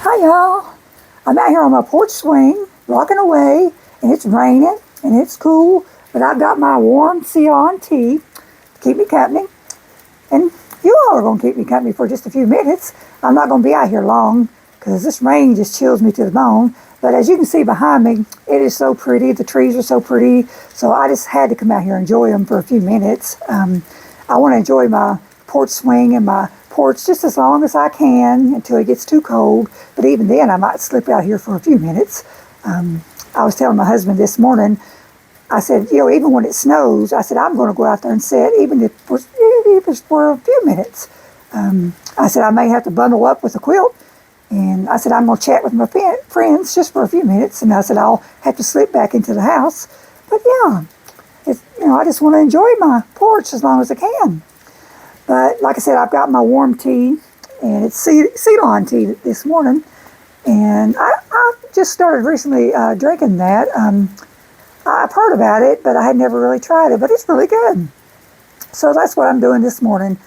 Hi y'all, I'm out here on my porch swing, rocking away, and it's raining, and it's cool, but I've got my warm Ceylon tea to keep me company, and you all are going to keep me company for just a few minutes. I'm not going to be out here long, because this rain just chills me to the bone, but as you can see behind me, it is so pretty, the trees are so pretty, so I just had to come out here and enjoy them for a few minutes. I want to enjoy my porch swing and my porch just as long as I can until it gets too cold. But even then, I might slip out here for a few minutes. I was telling my husband this morning, I said, even when it snows, I said, I'm going to go out there and sit, even if it's for a few minutes. I said, I may have to bundle up with a quilt. And I said, I'm going to chat with my friends just for a few minutes. And I said, I'll have to slip back into the house. But yeah, I just want to enjoy my porch as long as I can. But like I said, I've got my warm tea, and it's Ceylon tea this morning. And I just started recently drinking that. I've heard about it, but I had never really tried it, but it's really good. So that's what I'm doing this morning.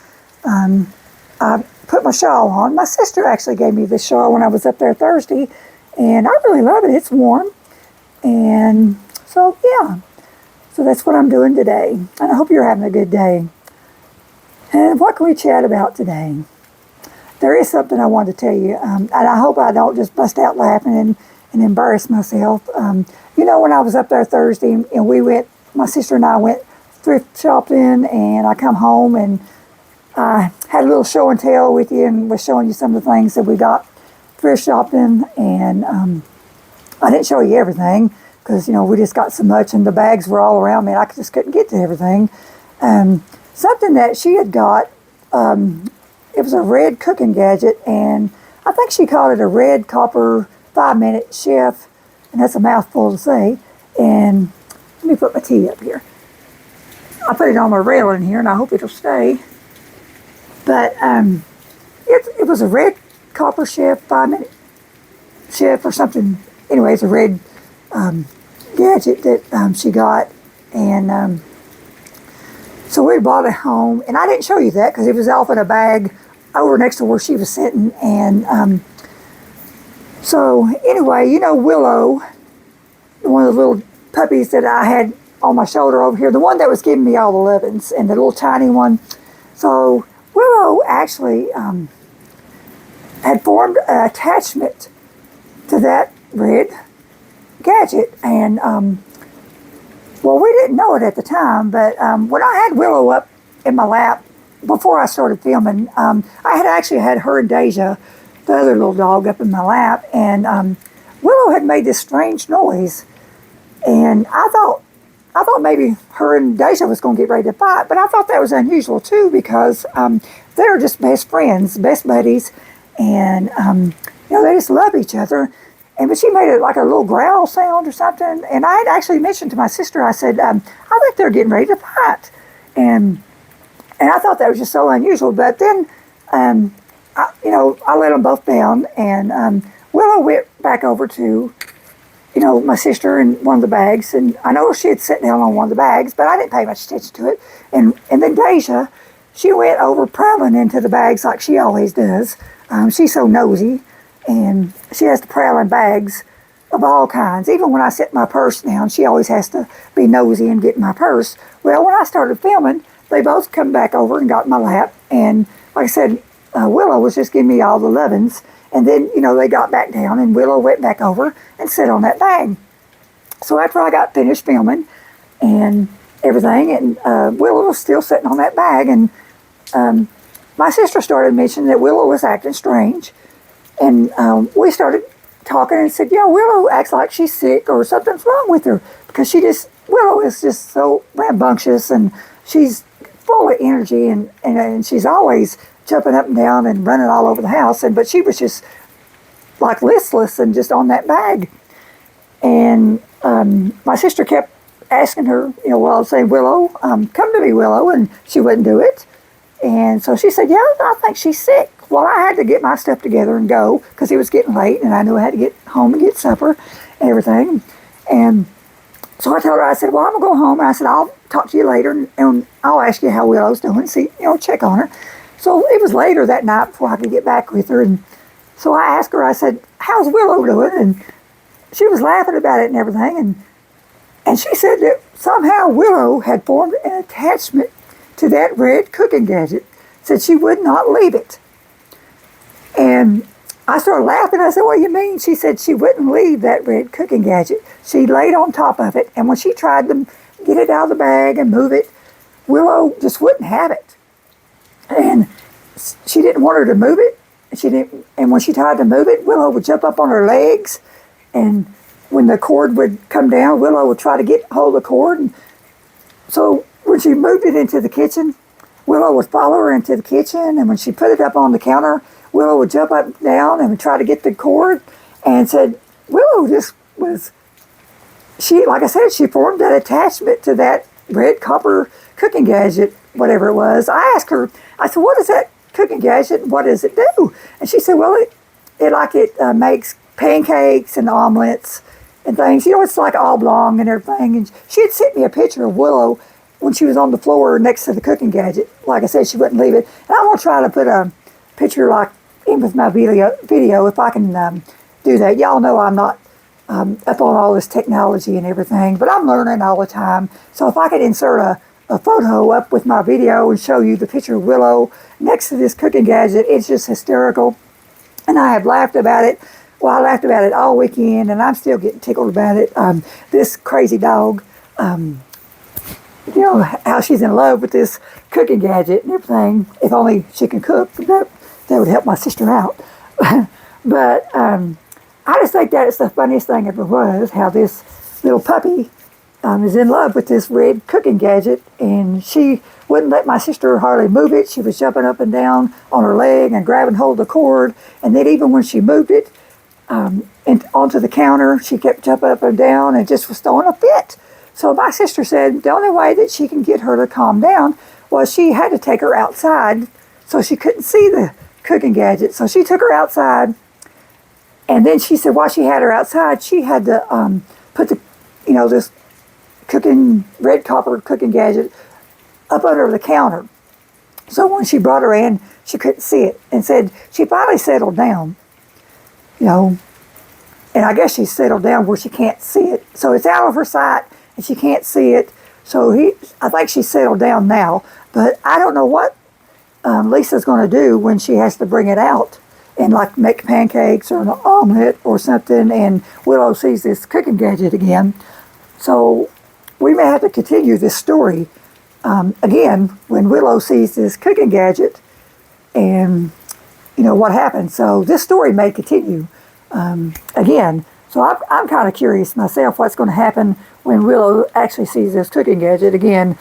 I put my shawl on. My sister actually gave me this shawl when I was up there Thursday, and I really love it. It's warm. And so, yeah. So that's what I'm doing today. And I hope you're having a good day. And what can we chat about today? There is something I wanted to tell you, and I hope I don't just bust out laughing and embarrass myself. When I was up there Thursday, and my sister and I went thrift shopping, and I come home, and I had a little show and tell with you, and was showing you some of the things that we got thrift shopping, and I didn't show you everything, because, we just got so much, and the bags were all around me, and I just couldn't get to everything. Something that she had got, it was a red cooking gadget, and I think she called it a red copper 5-minute chef, and that's a mouthful to say. And let me put my tea up here. I put it on my railing here, and I hope it'll stay. But it was a red copper chef, 5-minute chef or something. Anyway, it's a red gadget that she got, and so we brought it home, and I didn't show you that because it was off in a bag over next to where she was sitting. And so anyway, Willow, one of the little puppies that I had on my shoulder over here, the one that was giving me all the lovins, and the little tiny one. So Willow actually had formed an attachment to that red gadget, and well, we didn't know it at the time, but when I had Willow up in my lap before I started filming, I had actually had her and Deja, the other little dog, up in my lap, and Willow had made this strange noise, and I thought maybe her and Deja was going to get ready to fight, but I thought that was unusual too, because they're just best friends, best buddies, and they just love each other. But she made it like a little growl sound or something. And I had actually mentioned to my sister, I said, I think they're getting ready to fight. And I thought that was just so unusual. But then, I let them both down. And Willow went back over to, my sister and one of the bags. And I know she had sat down on one of the bags, but I didn't pay much attention to it. And then Deja, she went over prowling into the bags like she always does. She's so nosy. And she has to prowl in bags of all kinds. Even when I set my purse down, she always has to be nosy and get in my purse. Well, when I started filming, they both come back over and got in my lap. And like I said, Willow was just giving me all the lovins. And then, they got back down, and Willow went back over and sat on that bag. So after I got finished filming and everything, and Willow was still sitting on that bag, and my sister started mentioning that Willow was acting strange. And we started talking and said, Willow acts like she's sick or something's wrong with her, because Willow is just so rambunctious, and she's full of energy, and she's always jumping up and down and running all over the house. But she was just like listless and just on that bag. And my sister kept asking her, while I was saying, Willow, come to me, Willow, and she wouldn't do it. And so she said, I think she's sick. Well, I had to get my stuff together and go, because it was getting late, and I knew I had to get home and get supper and everything. And so I told her, I said, well, I'm going to go home. And I said, I'll talk to you later, and I'll ask you how Willow's doing, see, check on her. So it was later that night before I could get back with her. And So I asked her, I said, how's Willow doing? And she was laughing about it and everything. And she said that somehow Willow had formed an attachment to that red cooking gadget. Said she would not leave it. And I started laughing. I said, what do you mean? She said she wouldn't leave that red cooking gadget. She laid on top of it. And when she tried to get it out of the bag and move it, Willow just wouldn't have it. And she didn't want her to move it. And when she tried to move it, Willow would jump up on her legs. And when the cord would come down, Willow would try to get hold of the cord. And so when she moved it into the kitchen, Willow would follow her into the kitchen. And when she put it up on the counter, Willow would jump up and down and try to get the cord. And said, Willow just was, like I said, she formed that attachment to that red copper cooking gadget, whatever it was. I asked her, I said, what is that cooking gadget? What does it do? And she said, well, it makes pancakes and omelets and things. You know, it's like oblong and everything. And she had sent me a picture of Willow when she was on the floor next to the cooking gadget. Like I said, she wouldn't leave it. And I'm going to try to put a picture like in with my video if I can do that. Y'all know I'm not up on all this technology and everything, but I'm learning all the time. So if I could insert a photo up with my video and show you the picture of Willow next to this cooking gadget, it's just hysterical. And I have laughed about it. Well, I laughed about it all weekend, and I'm still getting tickled about it. This crazy dog, you know, how she's in love with this cooking gadget and everything. If only she can cook, that would help my sister out. But I just think that it's the funniest thing ever was, how this little puppy is in love with this red cooking gadget, and she wouldn't let my sister hardly move it. She was jumping up and down on her leg and grabbing hold of the cord, and then even when she moved it and onto the counter, she kept jumping up and down and just was throwing a fit. So my sister said the only way that she can get her to calm down was she had to take her outside so she couldn't see the cooking gadget. So she took her outside, and then she said while she had her outside, she had to put this red copper cooking gadget up under the counter. So when she brought her in, she couldn't see it, and said she finally settled down, and I guess she settled down where she can't see it. So it's out of her sight and she can't see it. So I think she's settled down now, but I don't know what Lisa's going to do when she has to bring it out and like make pancakes or an omelet or something, and Willow sees this cooking gadget again. So we may have to continue this story again when Willow sees this cooking gadget and what happens. So this story may continue again. So I'm kind of curious myself what's going to happen when Willow actually sees this cooking gadget again.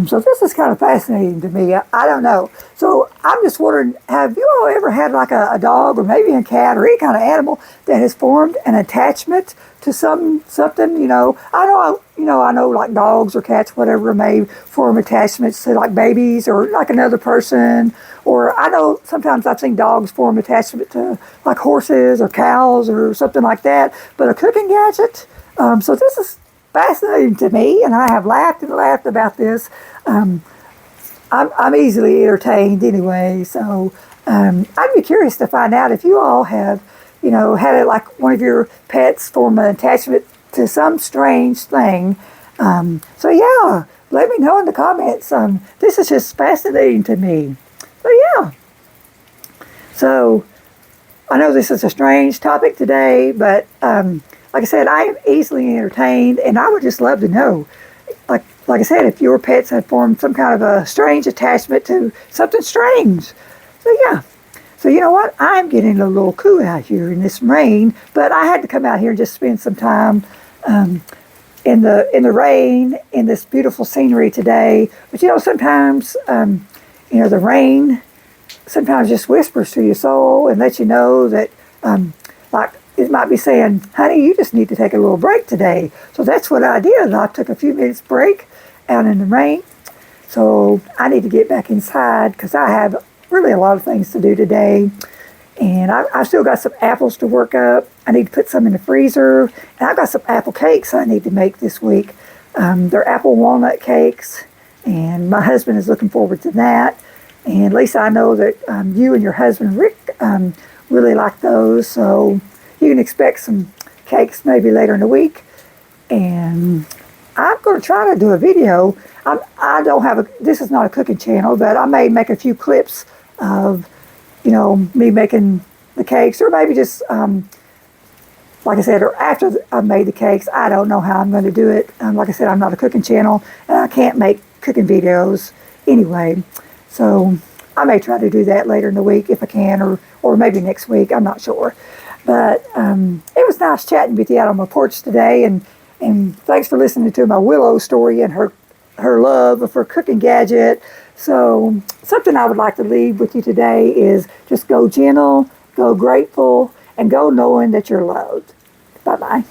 So this is kind of fascinating to me. I don't know. So I'm just wondering, have you all ever had like a dog or maybe a cat or any kind of animal that has formed an attachment to something? I know like dogs or cats, whatever, may form attachments to like babies or like another person. Or I know sometimes I've seen dogs form attachment to like horses or cows or something like that. But a cooking gadget. So this is fascinating to me, and I have laughed and laughed about this. I'm easily entertained anyway, so I'd be curious to find out if you all have, had it like one of your pets form an attachment to some strange thing. So yeah, let me know in the comments. This is just fascinating to me. So yeah. So I know this is a strange topic today, but like I said, I am easily entertained, and I would just love to know, like I said, if your pets had formed some kind of a strange attachment to something strange. So yeah. So you know what? I'm getting a little cool out here in this rain, but I had to come out here and just spend some time in the rain, in this beautiful scenery today. But sometimes the rain sometimes just whispers to your soul and lets you know that like it might be saying, honey, you just need to take a little break today. So that's what I did. I took a few minutes break out in the rain. So I need to get back inside because I have really a lot of things to do today. And I've still got some apples to work up. I need to put some in the freezer. And I've got some apple cakes I need to make this week. They're apple walnut cakes. And my husband is looking forward to that. And Lisa, I know that you and your husband, Rick, really like those. So you can expect some cakes maybe later in the week. And I'm going to try to do a video. I don't have this is not a cooking channel, but I may make a few clips of, me making the cakes, or maybe just, like I said, or after I've made the cakes. I don't know how I'm going to do it. Like I said, I'm not a cooking channel, and I can't make cooking videos anyway. So I may try to do that later in the week if I can, or maybe next week. I'm not sure. But it was nice chatting with you out on my porch today, and thanks for listening to my Willow story and her love for cooking gadget. So something I would like to leave with you today is just go gentle, go grateful, and go knowing that you're loved. Bye-bye.